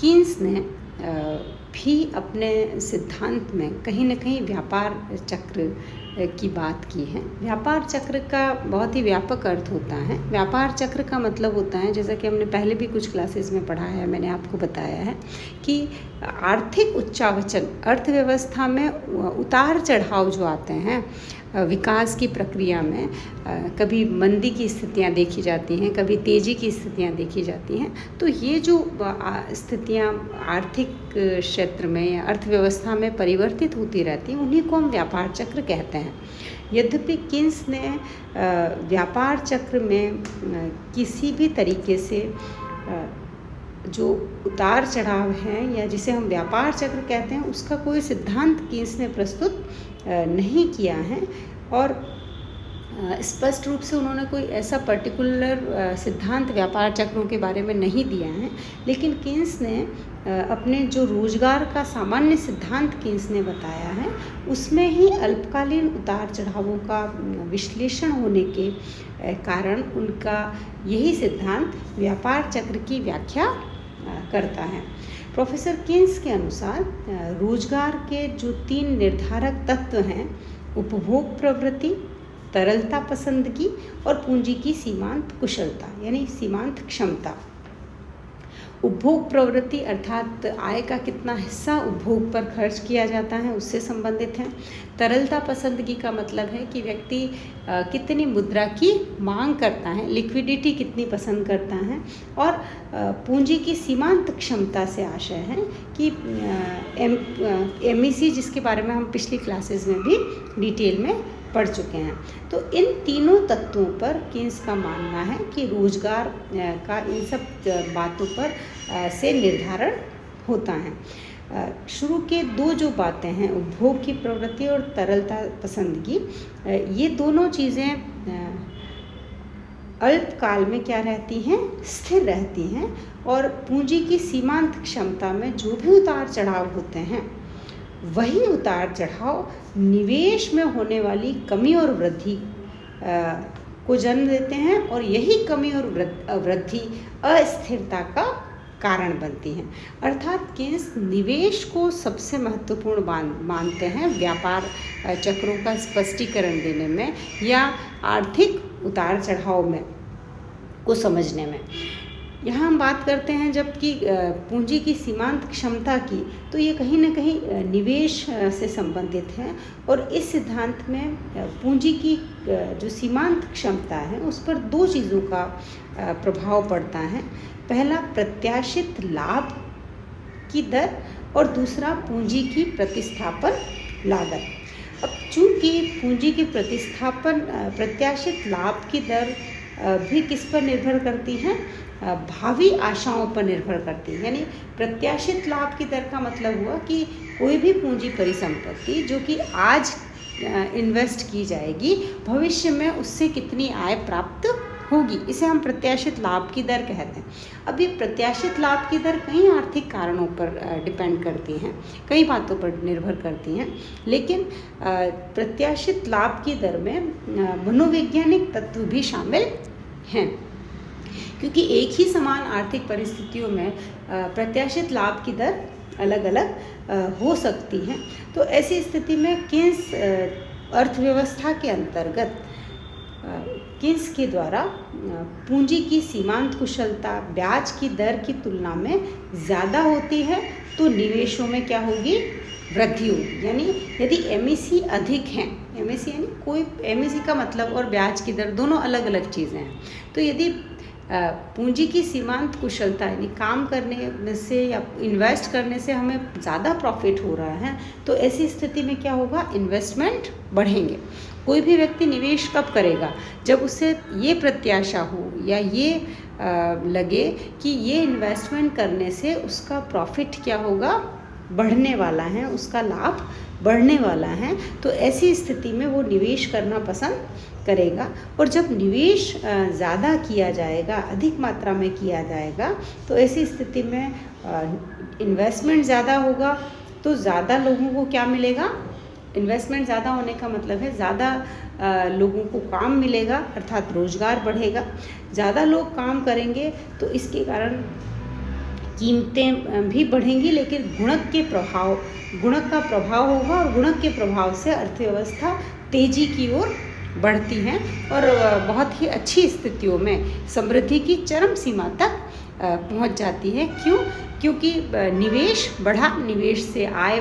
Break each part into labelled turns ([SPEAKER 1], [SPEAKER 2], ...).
[SPEAKER 1] Keynes ने भी अपने सिद्धांत में कहीं न कहीं व्यापार चक्र की बात की है। व्यापार चक्र का बहुत ही व्यापक अर्थ होता है। व्यापार चक्र का मतलब होता है, जैसा कि हमने पहले भी कुछ क्लासेस में पढ़ा है, मैंने आपको बताया है कि आर्थिक उच्चावचन, अर्थव्यवस्था में उतार चढ़ाव जो आते हैं विकास की प्रक्रिया में, कभी मंदी की स्थितियाँ देखी जाती हैं, कभी तेज़ी की स्थितियाँ देखी जाती हैं। तो ये जो स्थितियाँ आर्थिक क्षेत्र में या अर्थव्यवस्था में परिवर्तित होती रहती हैं, उन्हीं को हम व्यापार चक्र कहते हैं। यद्यपि कीन्स ने व्यापार चक्र में किसी भी तरीके से जो उतार चढ़ाव हैं या जिसे हम व्यापार चक्र कहते हैं, उसका कोई सिद्धांत कीन्स ने प्रस्तुत नहीं किया है और स्पष्ट रूप से उन्होंने कोई ऐसा पर्टिकुलर सिद्धांत व्यापार चक्रों के बारे में नहीं दिया है। लेकिन कीन्स ने अपने जो रोजगार का सामान्य सिद्धांत कीन्स ने बताया है, उसमें ही अल्पकालीन उतार चढ़ावों का विश्लेषण होने के कारण उनका यही सिद्धांत व्यापार चक्र की व्याख्या करता है। प्रोफेसर कीन्स के अनुसार रोजगार के जो 3 निर्धारक तत्व हैं, उपभोग प्रवृत्ति, तरलता पसंदगी और पूंजी की सीमांत कुशलता यानी सीमांत क्षमता। उपभोग प्रवृत्ति अर्थात आय का कितना हिस्सा उपभोग पर खर्च किया जाता है, उससे संबंधित है। तरलता पसंदगी का मतलब है कि व्यक्ति कितनी मुद्रा की मांग करता है, लिक्विडिटी कितनी पसंद करता है। और पूंजी की सीमांत क्षमता से आशय है कि MEC, जिसके बारे में हम पिछली क्लासेस में भी डिटेल में पढ़ चुके हैं। तो इन तीनों तत्वों पर कीन्स का मानना है कि रोजगार का इन सब बातों पर से निर्धारण होता है। शुरू के 2 जो बातें हैं, उपभोग की प्रवृत्ति और तरलता पसंदगी, ये दोनों चीज़ें अल्पकाल में क्या रहती हैं, स्थिर रहती हैं। और पूंजी की सीमांत क्षमता में जो भी उतार चढ़ाव होते हैं, वही उतार चढ़ाव निवेश में होने वाली कमी और वृद्धि को जन्म देते हैं और यही कमी और वृद्धि अस्थिरता का कारण बनती हैं। अर्थात कीन्स निवेश को सबसे महत्वपूर्ण मानते हैं व्यापार चक्रों का स्पष्टीकरण देने में या आर्थिक उतार चढ़ाव में को समझने में। यहाँ हम बात करते हैं जबकि पूंजी की सीमांत क्षमता की, तो ये कहीं ना कहीं निवेश से संबंधित है। और इस सिद्धांत में पूंजी की जो सीमांत क्षमता है, उस पर 2 चीज़ों का प्रभाव पड़ता है। पहला प्रत्याशित लाभ की दर और दूसरा पूंजी की प्रतिस्थापन लागत। अब चूँकि पूंजी की प्रत्याशित लाभ की दर भी किस पर निर्भर करती है, भावी आशाओं पर निर्भर करती है। यानी प्रत्याशित लाभ की दर का मतलब हुआ कि कोई भी पूंजी परिसंपत्ति जो कि आज इन्वेस्ट की जाएगी, भविष्य में उससे कितनी आय प्राप्त होगी, इसे हम प्रत्याशित लाभ की दर कहते हैं। अब ये प्रत्याशित लाभ की दर कई आर्थिक कारणों पर डिपेंड करती हैं, कई बातों पर निर्भर करती हैं। लेकिन प्रत्याशित लाभ की दर में मनोवैज्ञानिक तत्व भी शामिल हैं, क्योंकि एक ही समान आर्थिक परिस्थितियों में प्रत्याशित लाभ की दर अलग अलग हो सकती हैं। तो ऐसी स्थिति में कीन्स अर्थव्यवस्था के अंतर्गत कीन्स के द्वारा पूंजी की सीमांत कुशलता ब्याज की दर की तुलना में ज़्यादा होती है तो निवेशों में क्या होगी, वृद्धि होगी। यानी यदि MEC अधिक हैं, MEC यानी कोई MEC का मतलब और ब्याज की दर दोनों अलग अलग चीज़ें हैं। तो यदि पूंजी की सीमांत कुशलता यानी काम करने से या इन्वेस्ट करने से हमें ज़्यादा प्रॉफिट हो रहा है, तो ऐसी स्थिति में क्या होगा, इन्वेस्टमेंट बढ़ेंगे। कोई भी व्यक्ति निवेश कब करेगा, जब उसे ये प्रत्याशा हो या ये लगे कि ये इन्वेस्टमेंट करने से उसका प्रॉफिट क्या होगा, बढ़ने वाला है, उसका लाभ बढ़ने वाला है। तो ऐसी स्थिति में वो निवेश करना पसंद करेगा। और जब निवेश ज़्यादा किया जाएगा, अधिक मात्रा में किया जाएगा, तो ऐसी स्थिति में इन्वेस्टमेंट ज़्यादा होगा तो ज़्यादा लोगों को क्या मिलेगा, इन्वेस्टमेंट ज़्यादा होने का मतलब है ज़्यादा लोगों को काम मिलेगा, अर्थात रोजगार बढ़ेगा। ज़्यादा लोग काम करेंगे तो इसके कारण कीमतें भी बढ़ेंगी, लेकिन गुणक का प्रभाव होगा और गुणक के प्रभाव से अर्थव्यवस्था तेजी की ओर बढ़ती हैं और बहुत ही अच्छी स्थितियों में समृद्धि की चरम सीमा तक पहुंच जाती है। क्यों? क्योंकि निवेश बढ़ा, निवेश से आय,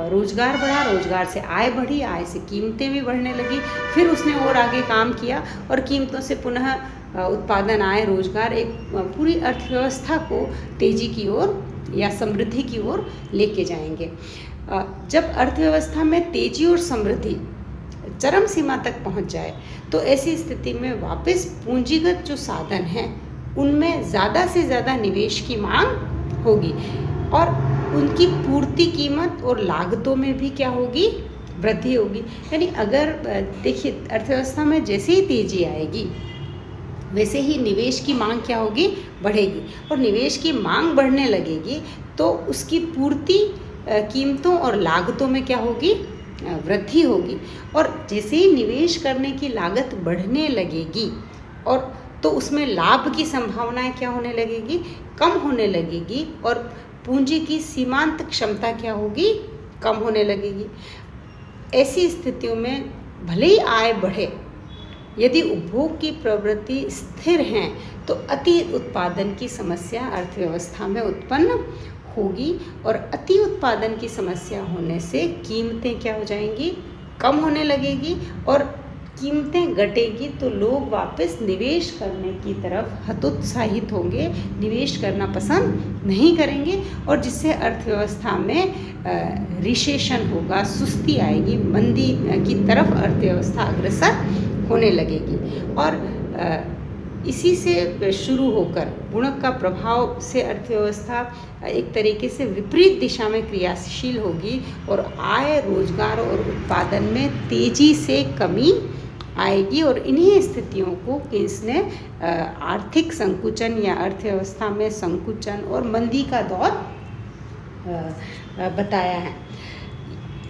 [SPEAKER 1] रोजगार बढ़ा, रोजगार से आय बढ़ी, आय से कीमतें भी बढ़ने लगी, फिर उसने और आगे काम किया और कीमतों से पुनः उत्पादन, आय, रोजगार एक पूरी अर्थव्यवस्था को तेजी की ओर या समृद्धि की ओर लेके जाएंगे। जब अर्थव्यवस्था में तेजी और समृद्धि चरम सीमा तक पहुंच जाए तो ऐसी स्थिति में वापस पूंजीगत जो साधन हैं उनमें ज़्यादा से ज़्यादा निवेश की मांग होगी और उनकी पूर्ति कीमत और लागतों में भी क्या होगी? वृद्धि होगी। यानी अगर देखिए, अर्थव्यवस्था में जैसे ही तेजी आएगी वैसे ही निवेश की मांग क्या होगी? बढ़ेगी, और निवेश की मांग बढ़ने लगेगी तो उसकी पूर्ति कीमतों और लागतों में क्या होगी? वृद्धि होगी। और जैसे ही निवेश करने की लागत बढ़ने लगेगी और तो उसमें लाभ की संभावनाएं क्या होने लगेगी? कम होने लगेगी और पूंजी की सीमांत क्षमता क्या होगी? कम होने लगेगी। ऐसी स्थितियों में भले ही आय बढ़े, यदि उपभोग की प्रवृत्ति स्थिर हैं तो अति उत्पादन की समस्या अर्थव्यवस्था में उत्पन्न होगी और अति उत्पादन की समस्या होने से कीमतें क्या हो जाएंगी? कम होने लगेगी और कीमतें घटेगी तो लोग वापस निवेश करने की तरफ हतोत्साहित होंगे, निवेश करना पसंद नहीं करेंगे और जिससे अर्थव्यवस्था में रिसेशन होगा, सुस्ती आएगी, मंदी की तरफ अर्थव्यवस्था अग्रसर होने लगेगी। और इसी से शुरू होकर गुणक का प्रभाव से अर्थव्यवस्था एक तरीके से विपरीत दिशा में क्रियाशील होगी और आय, रोजगार और उत्पादन में तेजी से कमी आएगी। और इन्हीं स्थितियों को केन्स ने आर्थिक संकुचन या अर्थव्यवस्था में संकुचन और मंदी का दौर बताया है।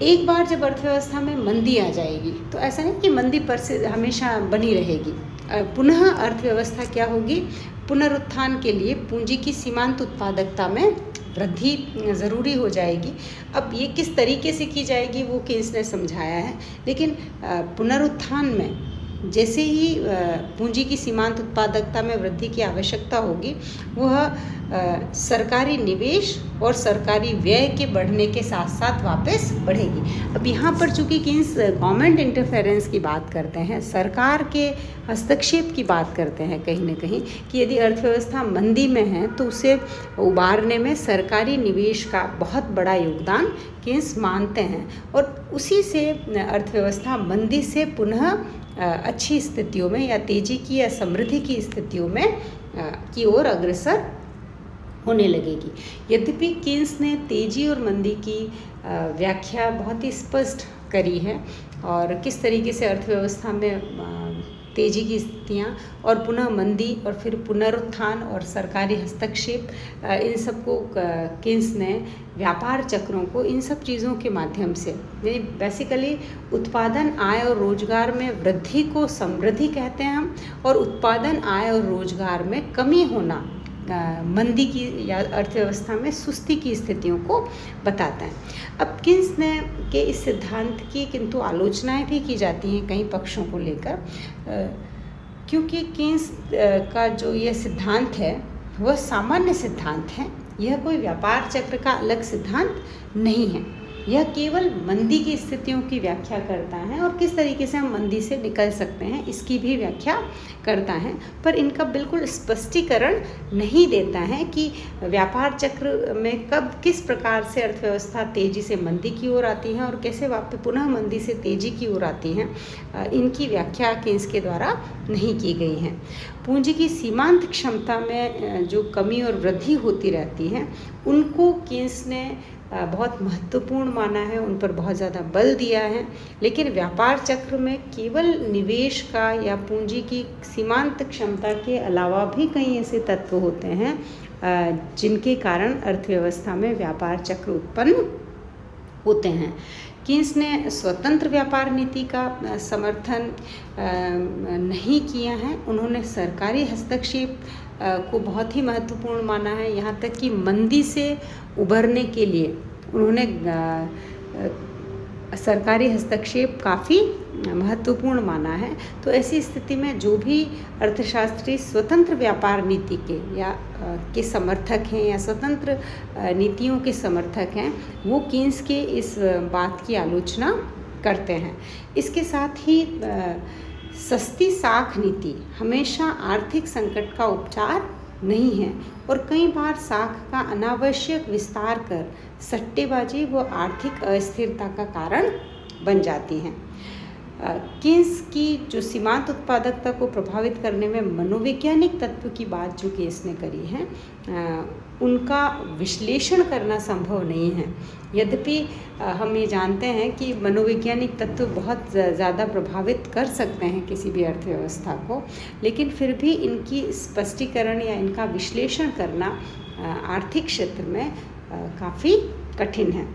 [SPEAKER 1] एक बार जब अर्थव्यवस्था में मंदी आ जाएगी तो ऐसा नहीं कि मंदी पर से हमेशा बनी रहेगी, पुनः अर्थव्यवस्था क्या होगी? पुनरुत्थान के लिए पूंजी की सीमांत उत्पादकता में वृद्धि ज़रूरी हो जाएगी। अब ये किस तरीके से की जाएगी वो केन्स ने समझाया है, लेकिन पुनरुत्थान में जैसे ही पूंजी की सीमांत उत्पादकता में वृद्धि की आवश्यकता होगी, वह सरकारी निवेश और सरकारी व्यय के बढ़ने के साथ साथ वापस बढ़ेगी। अब यहाँ पर चूँकि केन्स गवर्नमेंट इंटरफेरेंस की बात करते हैं, सरकार के हस्तक्षेप की बात करते हैं कहीं ना कहीं, कि यदि अर्थव्यवस्था मंदी में है तो उसे उबारने में सरकारी निवेश का बहुत बड़ा योगदान केन्स मानते हैं और उसी से अर्थव्यवस्था मंदी से पुनः अच्छी स्थितियों में या तेजी की या समृद्धि की स्थितियों में की ओर अग्रसर होने लगेगी। यद्यपि केन्स ने तेजी और मंदी की व्याख्या बहुत ही स्पष्ट करी है और किस तरीके से अर्थव्यवस्था में तेजी की स्थितियाँ और पुनः मंदी और फिर पुनरुत्थान और सरकारी हस्तक्षेप, इन सब को केन्स ने व्यापार चक्रों को इन सब चीज़ों के माध्यम से, बेसिकली उत्पादन, आय और रोजगार में वृद्धि को समृद्धि कहते हैं हम, और उत्पादन, आय और रोजगार में कमी होना मंदी की या अर्थव्यवस्था में सुस्ती की स्थितियों को बताता है। अब केन्स ने के इस सिद्धांत की किंतु आलोचनाएं भी की जाती हैं कई पक्षों को लेकर, क्योंकि केन्स का जो यह सिद्धांत है वह सामान्य सिद्धांत है, यह कोई व्यापार चक्र का अलग सिद्धांत नहीं है। यह केवल मंदी की स्थितियों की व्याख्या करता है और किस तरीके से हम मंदी से निकल सकते हैं इसकी भी व्याख्या करता है, पर इनका बिल्कुल स्पष्टीकरण नहीं देता है कि व्यापार चक्र में कब किस प्रकार से अर्थव्यवस्था तेजी से मंदी की ओर आती है और कैसे वापस पुनः मंदी से तेजी की ओर आती हैं। इनकी व्याख्या केन्स के द्वारा नहीं की गई है। पूंजी की सीमांत क्षमता में जो कमी और वृद्धि होती रहती है उनको केन्स ने बहुत महत्वपूर्ण माना है, उन पर बहुत ज़्यादा बल दिया है, लेकिन व्यापार चक्र में केवल निवेश का या पूंजी की सीमांत क्षमता के अलावा भी कई ऐसे तत्व होते हैं जिनके कारण अर्थव्यवस्था में व्यापार चक्र उत्पन्न होते हैं। केन्स ने स्वतंत्र व्यापार नीति का समर्थन नहीं किया है, उन्होंने सरकारी हस्तक्षेप को बहुत ही महत्वपूर्ण माना है। यहाँ तक कि मंदी से उभरने के लिए उन्होंने सरकारी हस्तक्षेप काफ़ी महत्वपूर्ण माना है। तो ऐसी स्थिति में जो भी अर्थशास्त्री स्वतंत्र व्यापार नीति के या के समर्थक हैं या स्वतंत्र नीतियों के समर्थक हैं, वो कीन्स के इस बात की आलोचना करते हैं। इसके साथ ही सस्ती साख नीति हमेशा आर्थिक संकट का उपचार नहीं है और कई बार साख का अनावश्यक विस्तार कर सट्टेबाजी व आर्थिक अस्थिरता का कारण बन जाती हैं। कीन्स की जो सीमांत उत्पादकता को प्रभावित करने में मनोवैज्ञानिक तत्व की बात जो केस ने करी है, उनका विश्लेषण करना संभव नहीं है। यद्यपि हम ये जानते हैं कि मनोवैज्ञानिक तत्व बहुत ज़्यादा प्रभावित कर सकते हैं किसी भी अर्थव्यवस्था को, लेकिन फिर भी इनकी स्पष्टीकरण या इनका विश्लेषण करना आर्थिक क्षेत्र में काफ़ी कठिन है।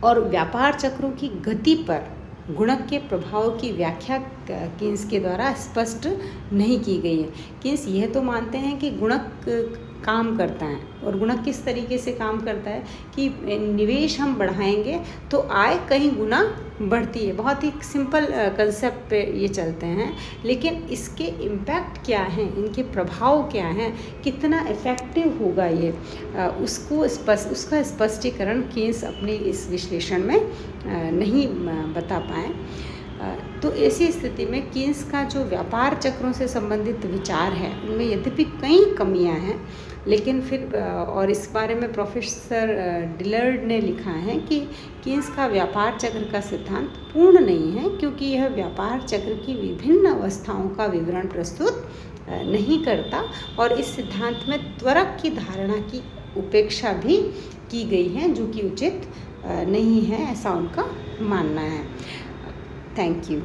[SPEAKER 1] और व्यापार चक्रों की गति पर गुणक के प्रभाव की व्याख्या कीन्स के द्वारा स्पष्ट नहीं की गई है। कीन्स यह तो मानते हैं कि गुणक काम करता है, और गुणक किस तरीके से काम करता है कि निवेश हम बढ़ाएंगे तो आय कई गुना बढ़ती है। बहुत ही सिंपल कंसेप्ट पे ये चलते हैं, लेकिन इसके इम्पैक्ट क्या हैं, इनके प्रभाव क्या हैं, कितना इफ़ेक्टिव होगा ये, उसका स्पष्टीकरण कीन्स अपने इस विश्लेषण में नहीं बता पाए। तो ऐसी स्थिति में कीन्स का जो व्यापार चक्रों से संबंधित विचार है, उनमें यद्यपि कई कमियां हैं, लेकिन फिर और इस बारे में प्रोफेसर डिलर्ड ने लिखा है कि कीन्स का व्यापार चक्र का सिद्धांत पूर्ण नहीं है, क्योंकि यह व्यापार चक्र की विभिन्न अवस्थाओं का विवरण प्रस्तुत नहीं करता और इस सिद्धांत में त्वरक की धारणा की उपेक्षा भी की गई है, जो कि उचित नहीं है, ऐसा उनका मानना है। Thank you.